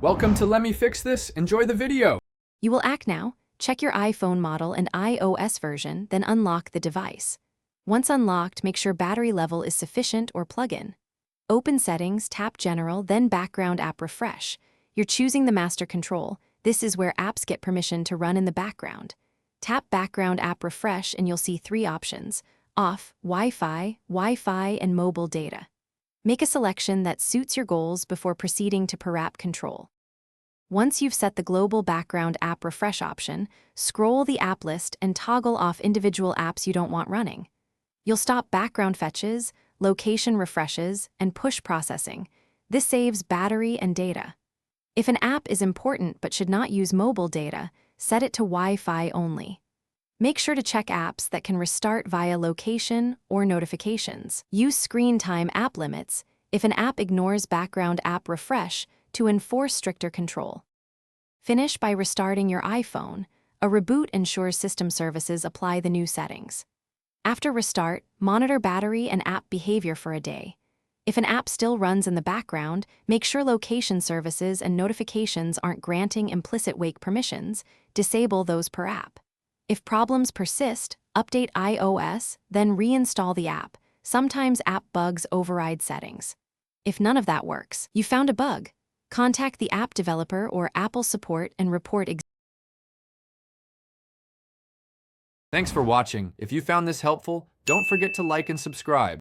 Welcome to Let Me Fix This. Enjoy the video. You will act now. Check your iPhone model and iOS version, then unlock the device. Once unlocked, make sure battery level is sufficient or plug in. Open Settings, tap General, then Background App Refresh. You're choosing the master control. This is where apps get permission to run in the background. Tap Background App Refresh and you'll see three options: off, Wi-Fi, and mobile data. Make a selection that suits your goals before proceeding to per app control. Once you've set the global background app refresh option, scroll the app list and toggle off individual apps you don't want running. You'll stop background fetches, location refreshes, and push processing. This saves battery and data. If an app is important but should not use mobile data, set it to Wi-Fi only. Make sure to check apps that can restart via location or notifications. Use screen time app limits if an app ignores background app refresh to enforce stricter control. Finish by restarting your iPhone. A reboot ensures system services apply the new settings. After restart, monitor battery and app behavior for a day. If an app still runs in the background, make sure location services and notifications aren't granting implicit wake permissions. Disable those per app. If problems persist, update iOS, then reinstall the app. Sometimes app bugs override settings. If none of that works, you found a bug. Contact the app developer or Apple support and report. Thanks for watching. If you found this helpful, don't forget to like and subscribe.